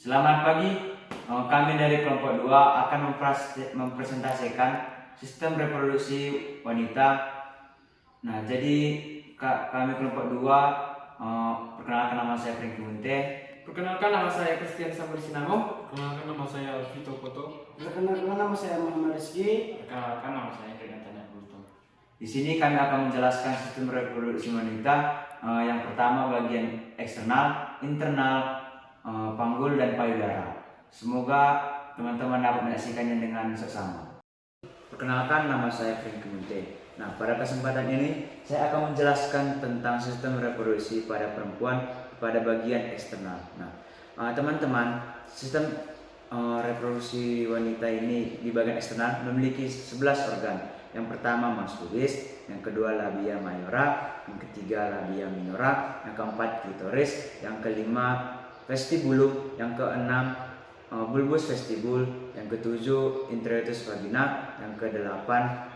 Selamat pagi, kami dari kelompok 2 akan mempresentasikan sistem reproduksi wanita. Nah, jadi kami kelompok 2, perkenalkan nama saya Franky Munte. Perkenalkan nama saya Christian Samuel Sinamo. Perkenalkan nama saya Alvito Poto. Perkenalkan nama saya Muhammad Rizky. Perkenalkan nama saya Tanya Bulto. Di sini kami akan menjelaskan sistem reproduksi wanita. Yang pertama bagian eksternal, internal, panggul dan payudara. Semoga teman-teman dapat menyaksikannya dengan seksama. Perkenalkan, nama saya Franky Munte. Nah, pada kesempatan ini saya akan menjelaskan tentang sistem reproduksi pada perempuan pada bagian eksternal. Nah, teman-teman, sistem reproduksi wanita ini di bagian eksternal memiliki 11 organ. Yang pertama mons pubis, yang kedua labia mayora, yang ketiga labia minora, yang keempat klitoris, yang kelima vestibulum, yang keenam bulbus vestibul, yang ketujuh introitus vagina, yang kedelapan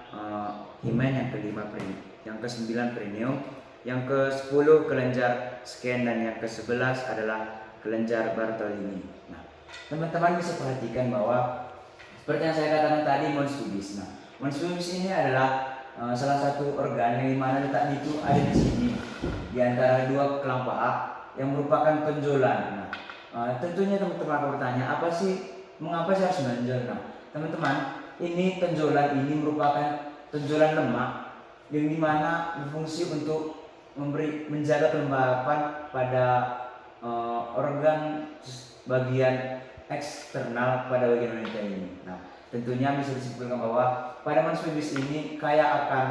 himen, yang kelima yang kesembilan perineum, yang ke-10 kelenjar Skene, dan yang ke-11 adalah kelenjar Bartolini. Nah, teman-teman bisa perhatikan bahwa seperti yang saya katakan tadi, mons pubis. Nah, mons pubis ini adalah salah satu organ yang dimana letaknya itu ada di sini, di antara dua kelang paha yang merupakan tonjolan. Nah, tentunya teman-teman akan bertanya, mengapa sih harus menonjol? Nah, teman-teman, ini tonjolan ini merupakan tonjolan lemak yang dimana berfungsi untuk menjaga kelembapan pada organ bagian eksternal pada bagian wanita ini. Nah, tentunya bisa disimpulkan bahwa pada mons pubis ini kaya akan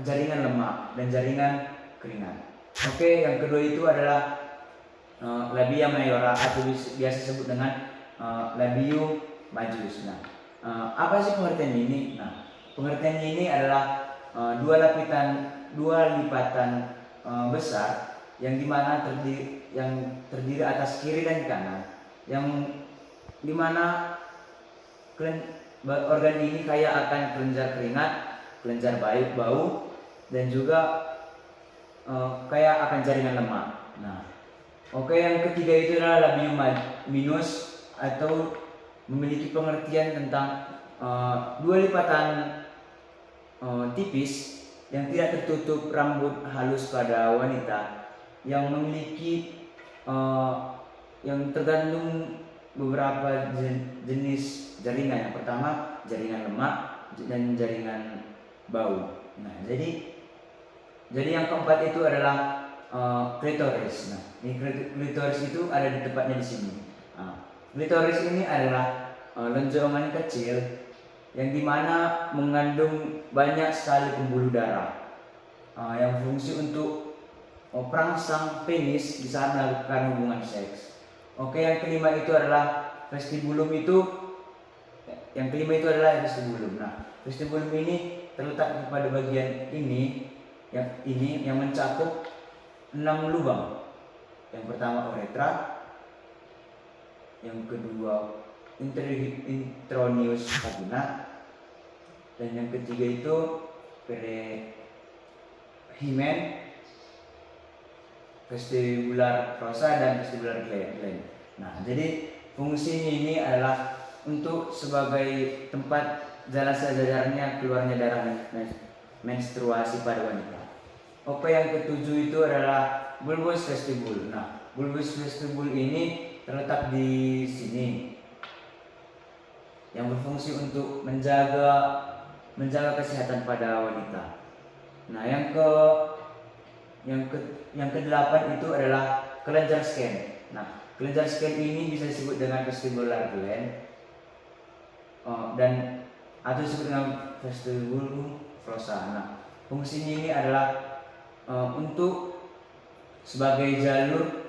jaringan lemak dan jaringan keringat. Oke, yang kedua itu adalah labia mayora atau biasa disebut dengan labium majus. Nah, apa sih pengertian ini? Nah, pengertian ini adalah dua lipatan besar yang dimana terdiri atas kiri dan kanan, yang dimana organ ini kaya akan kelenjar keringat, kelenjar bau, dan juga kaya akan jaringan lemak. Nah, oke, yang ketiga itu adalah labium minus atau memiliki pengertian tentang dua lipatan tipis yang tidak tertutup rambut halus pada wanita yang memiliki yang tergantung beberapa jenis jaringan. Yang pertama jaringan lemak dan jaringan bau. Nah, jadi yang keempat itu adalah klitoris. Nah, ini klitoris itu ada di tempatnya di sini. Klitoris ini adalah lonjongan kecil yang dimana mengandung banyak sekali pembuluh darah yang berfungsi untuk perangsang penis di saat melakukan hubungan seks. Oke, yang kelima itu adalah vestibulum Nah, vestibulum ini terletak pada bagian ini yang mencakup 6 lubang. Yang pertama uretra, yang kedua intronius vagina, dan yang ketiga itu himen, vestibular fossa, dan vestibular gland. Nah, jadi fungsinya ini adalah untuk sebagai tempat jalan sejajarnya keluarnya darah menstruasi pada wanita. Oke, yang ketujuh itu adalah bulbus vestibul. Nah, bulbus vestibul ini terletak di sini, yang berfungsi untuk menjaga kesehatan pada wanita. Nah, yang kedelapan itu adalah kelenjar Skene. Nah, kelenjar Skene ini bisa disebut dengan vestibular gland dan atau disebut dengan vestibulum fossa. Nah, fungsinya ini adalah untuk sebagai jalur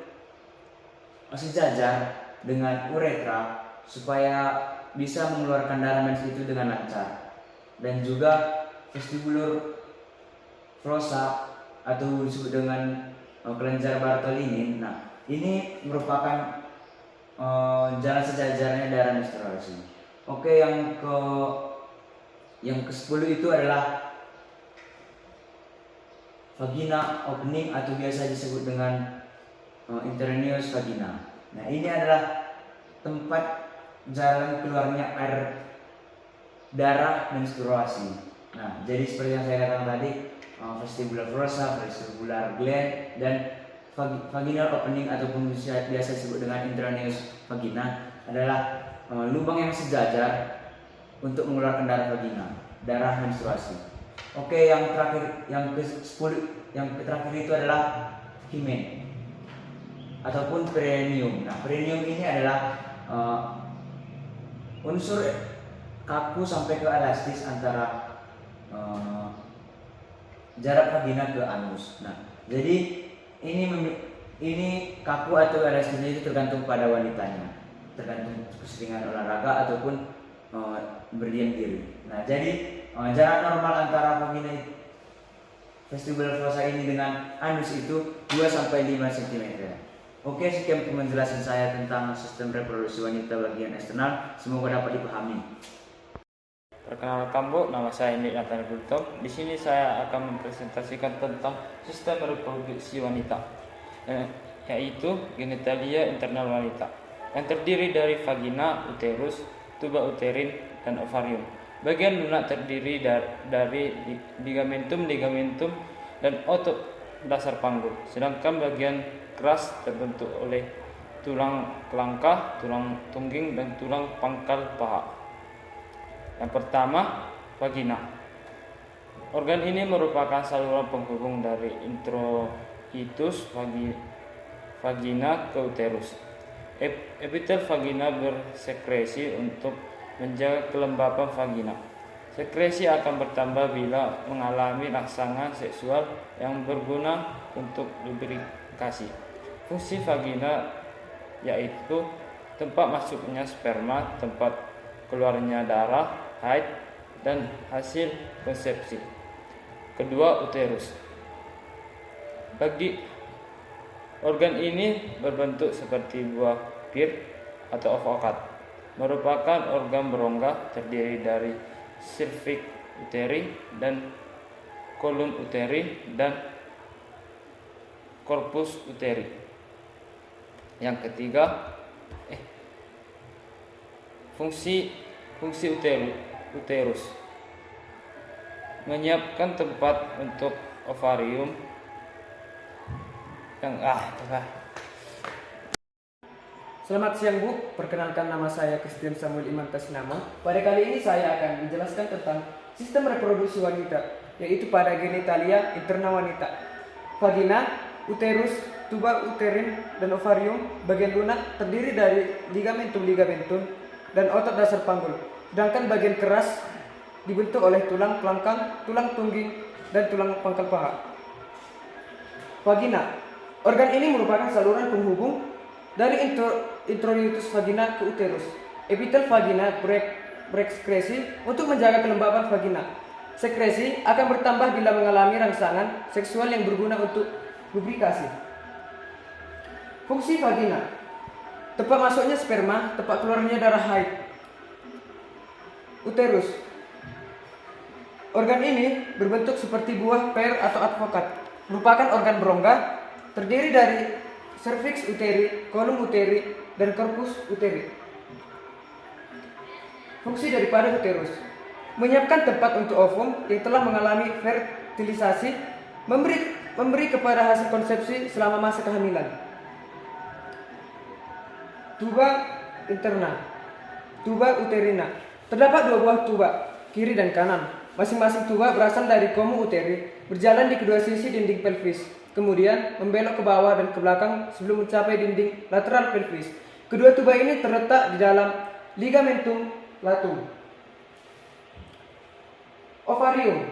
sejajar dengan uretra supaya bisa mengeluarkan darah mens itu dengan lancar, dan juga vestibulur fossa atau disebut dengan kelenjar Bartolini. Nah, ini merupakan jalan sejajarnya darah menstruasi. Oke, yang ke-10 itu adalah vagina opening atau biasa disebut dengan intraneous vagina. Nah, ini adalah tempat jalan keluarnya air darah menstruasi. Nah, jadi seperti yang saya katakan tadi, vestibular fossa, vestibular gland, dan vaginal opening ataupun biasa disebut dengan intraneous vagina adalah lubang yang sejajar untuk mengeluarkan darah vagina, darah menstruasi. Oke, yang terakhir, yang terakhir itu adalah hymen ataupun perineum. Nah, perineum ini adalah unsur kaku sampai ke elastis antara jarak vagina ke anus. Nah, jadi ini kaku atau elastisnya itu tergantung pada wanitanya, tergantung keseringan olahraga ataupun berdiam diri. Nah, jadi jarak normal antara vagina vestibular fossa ini dengan anus itu 2-5 cm. Oke, sekian penjelasan saya tentang sistem reproduksi wanita bagian eksternal. Semoga dapat dipahami. Perkenalkan Bu, nama saya Indi Nathan Gultom. Di sini saya akan mempresentasikan tentang sistem reproduksi wanita, yaitu genitalia internal wanita, yang terdiri dari vagina, uterus, tuba uterin, dan ovarium. Bagian lunak terdiri dari ligamentum, dan otot dasar panggul. Sedangkan bagian keras terbentuk oleh tulang kelangkah, tulang tungging, dan tulang pangkal paha. Yang pertama, vagina. Organ ini merupakan saluran penghubung dari introitus vagina ke uterus. Epitel vagina bersekresi untuk menjaga kelembapan vagina. Sekresi akan bertambah bila mengalami rangsangan seksual yang berguna untuk lubrikasi. Fungsi vagina yaitu tempat masuknya sperma, tempat keluarnya darah, haid, dan hasil konsepsi. Kedua, uterus. Bagi organ ini berbentuk seperti buah pir atau avokat. Merupakan organ berongga terdiri dari cervix uteri dan kolum uteri dan corpus uteri. Yang ketiga, fungsi uterus menyiapkan tempat untuk ovarium yang Selamat siang Bu, perkenalkan nama saya Christian Samuel Iman Tasinamo. Pada kali ini saya akan menjelaskan tentang sistem reproduksi wanita, yaitu pada genitalia internal wanita, vagina, uterus, tuba uterin, dan ovarium. Bagian lunak terdiri dari ligamentum, dan otot dasar panggul. Sedangkan bagian keras dibentuk oleh tulang kelangkang, tulang tungging, dan tulang pangkal paha. Vagina. Organ ini merupakan saluran penghubung dari introitus vagina ke uterus. Epitel vagina berekskresi untuk menjaga kelembapan vagina. Sekresi akan bertambah bila mengalami rangsangan seksual yang berguna untuk lubrikasi. Fungsi vagina: tempat masuknya sperma, tempat keluarnya darah haid. Uterus. Organ ini berbentuk seperti buah per atau advokat. Merupakan organ berongga, terdiri dari cervix uteri, kolum uteri, dan corpus uteri. Fungsi daripada uterus: menyiapkan tempat untuk ovum yang telah mengalami fertilisasi, memberi kepada hasil konsepsi selama masa kehamilan. Tuba interna, tuba uterina. Terdapat 2 buah tuba, kiri dan kanan. Masing-masing tuba berasal dari komu uteri, berjalan di kedua sisi dinding pelvis, kemudian membelok ke bawah dan ke belakang sebelum mencapai dinding lateral pelvis. Kedua tuba ini terletak di dalam ligamentum latum. Ovarium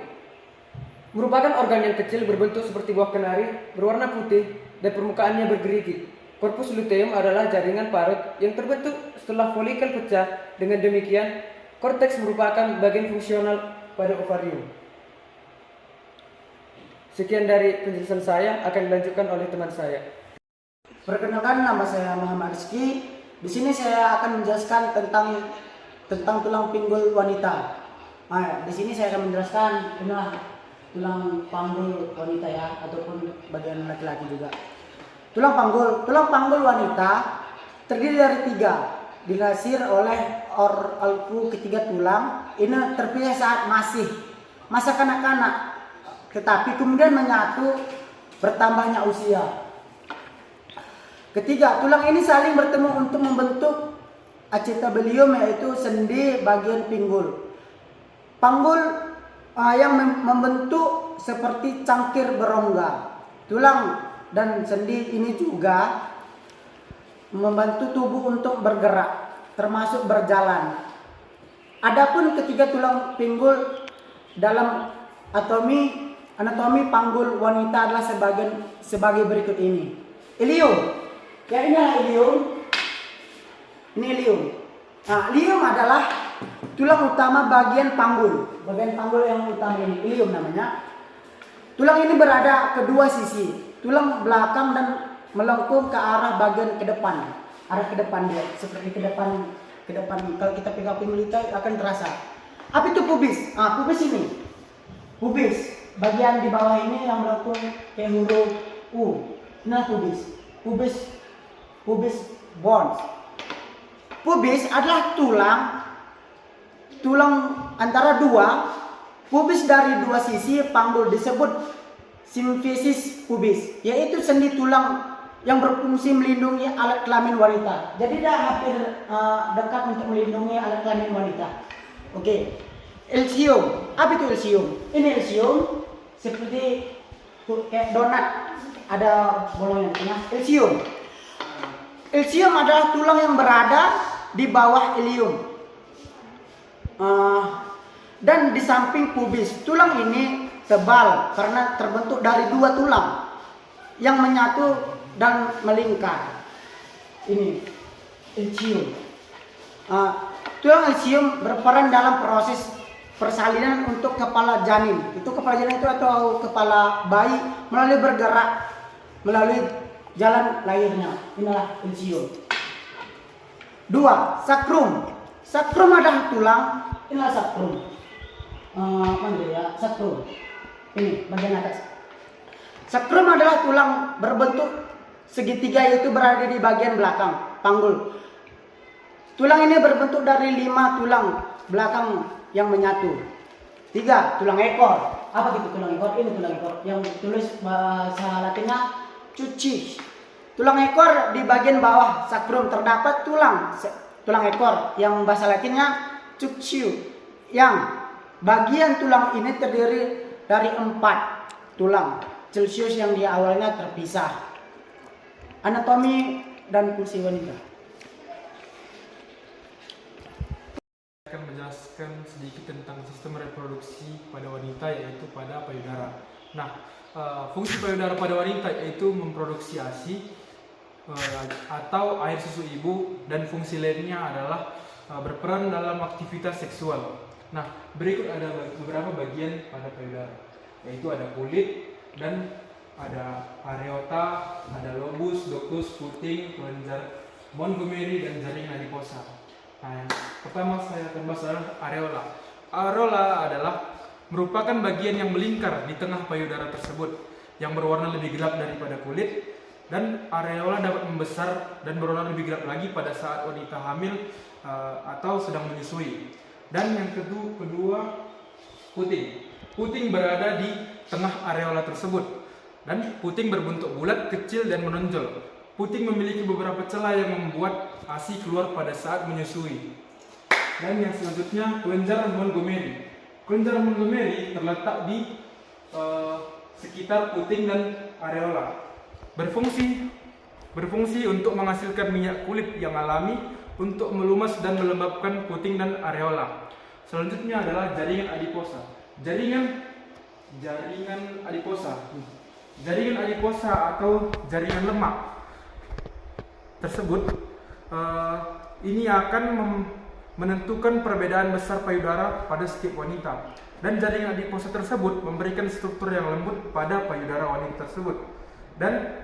merupakan organ yang kecil berbentuk seperti buah kenari, berwarna putih, dan permukaannya bergerigi. Corpus luteum adalah jaringan parut yang terbentuk setelah folikel pecah. Dengan demikian, korteks merupakan bagian fungsional pada ovarium. Sekian dari penjelasan saya, akan dilanjutkan oleh teman saya. Perkenalkan, nama saya Muhammad Rizky. Di sini saya akan menjelaskan tentang tulang pinggul wanita. Nah, di sini saya akan menjelaskan inilah tulang panggul wanita ya, ataupun bagian laki-laki juga. Tulang panggul wanita terdiri dari 3, dilansir oleh Oralku ketiga tulang. Ini terpilih saat masih masa kanak-kanak, tetapi kemudian menyatu bertambahnya usia. Ketiga, tulang ini saling bertemu untuk membentuk acetabulum, yaitu sendi bagian pinggul. Panggul yang membentuk seperti cangkir berongga. Tulang dan sendi ini juga membantu tubuh untuk bergerak, termasuk berjalan. Adapun ketiga tulang pinggul dalam anatomi panggul wanita adalah sebagai berikut ini. Ilium. Ya, inilah ilium. Ini ilium. Nah, ilium adalah tulang utama bagian panggul. Bagian panggul yang utama ini ilium namanya. Tulang ini berada kedua sisi. Tulang belakang dan melengkung ke arah bagian ke depan. Arah ke depan dia, seperti ke depan. Kalau kita pegang pinggul itu akan terasa. Apa itu pubis? Pubis ini. Pubis. Bagian di bawah ini yang melengkung kayak huruf U. Nah, pubis. Pubis bones. Pubis adalah tulang antara dua. Pubis dari dua sisi panggul disebut simfisis pubis, yaitu sendi tulang yang berfungsi melindungi alat kelamin wanita. Jadi dia hampir dekat untuk melindungi alat kelamin wanita. Oke. Ilsium. Apa itu ilsium? Ini ilsium seperti kayak donat, ada bolongnya di tengah. Ilsium. Ilsium adalah tulang yang berada di bawah ilium dan di samping pubis. Tulang ini tebal karena terbentuk dari 2 tulang yang menyatu dan melingkar. Ini ilsium. Tulang ilsium berperan dalam proses persalinan untuk kepala janin. Itu kepala janin itu atau kepala bayi bergerak melalui jalan lahirnya. Inilah ilsium. 2. Sakrum. Sakrum adalah tulang. Inilah sakrum. Mana ya? Sakrum. Ini bagian atas. Sakrum adalah tulang berbentuk segitiga, yaitu berada di bagian belakang panggul. Tulang ini berbentuk dari 5 tulang belakang yang menyatu. 3. Tulang ekor. Apa itu tulang ekor? Ini tulang ekor yang tulis bahasa Latinnya cuci. Tulang ekor di bagian bawah sakrum terdapat tulang ekor yang bahasa Latinnya cuciu. Yang bagian tulang ini terdiri dari 4 tulang Celsius yang di awalnya terpisah. Anatomi dan fungsi wanita. Saya akan menjelaskan sedikit tentang sistem reproduksi pada wanita, yaitu pada payudara. Nah, fungsi payudara pada wanita yaitu memproduksi ASI atau air susu ibu, dan fungsi lainnya adalah berperan dalam aktivitas seksual. Nah, berikut ada beberapa bagian pada payudara, yaitu ada kulit, dan ada areota, ada lobus, ductus, puting, kelenjar Montgomery, dan jaring adiposa. Nah, yang pertama saya akan bahas adalah areola. Areola adalah merupakan bagian yang melingkar di tengah payudara tersebut, yang berwarna lebih gelap daripada kulit, dan areola dapat membesar dan berwarna lebih gelap lagi pada saat wanita hamil atau sedang menyusui. Dan yang kedua, puting. Puting berada di tengah areola tersebut, dan puting berbentuk bulat, kecil, dan menonjol. Puting memiliki beberapa celah yang membuat ASI keluar pada saat menyusui. Dan yang selanjutnya, kelenjar Montgomery. Kelenjar Montgomery terletak di sekitar puting dan areola. Berfungsi untuk menghasilkan minyak kulit yang alami untuk melumas dan melembabkan puting dan areola. Selanjutnya adalah jaringan adiposa. Jaringan adiposa atau jaringan lemak tersebut ini akan menentukan perbedaan besar payudara pada setiap wanita, dan jaringan adiposa tersebut memberikan struktur yang lembut pada payudara wanita tersebut. Dan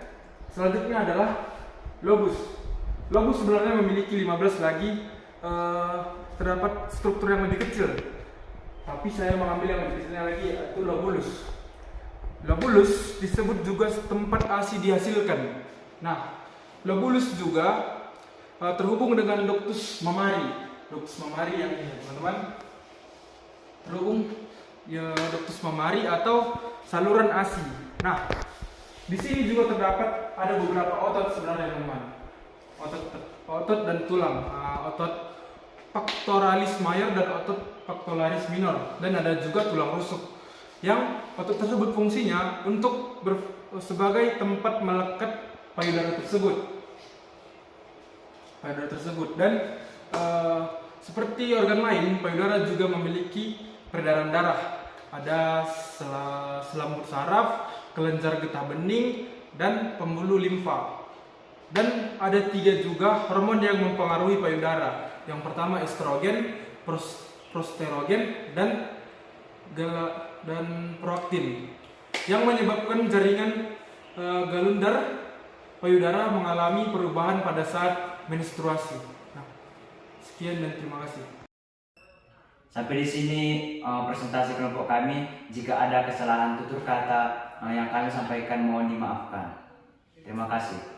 selanjutnya adalah lobus. Lobus sebenarnya memiliki 15 lagi terdapat struktur yang lebih kecil, tapi saya mengambil yang lebih kecilnya lagi, yaitu lobulus. Lobulus disebut juga tempat ASI dihasilkan. Nah, lobulus juga terhubung dengan ductus mammari. Ductus mammari yang ini teman-teman, terhubung ya, ductus mammari atau saluran ASI. Nah, di sini juga terdapat ada beberapa otot sebenarnya teman-teman, otot dan tulang, otot pectoralis major dan otot pectoralis minor, dan ada juga tulang rusuk. Yang otot tersebut fungsinya untuk sebagai tempat melekat payudara tersebut. Dan seperti organ lain, payudara juga memiliki peredaran darah. Ada selambut saraf, kelenjar getah bening, dan pembuluh limfa. Dan ada 3 juga hormon yang mempengaruhi payudara. Yang pertama estrogen, prosterogen, dan prolaktin, yang menyebabkan jaringan galundar payudara mengalami perubahan pada saat menstruasi. Nah, sekian dan terima kasih. Sampai di sini presentasi kelompok kami. Jika ada kesalahan tutur kata yang kami sampaikan mohon dimaafkan. Terima kasih.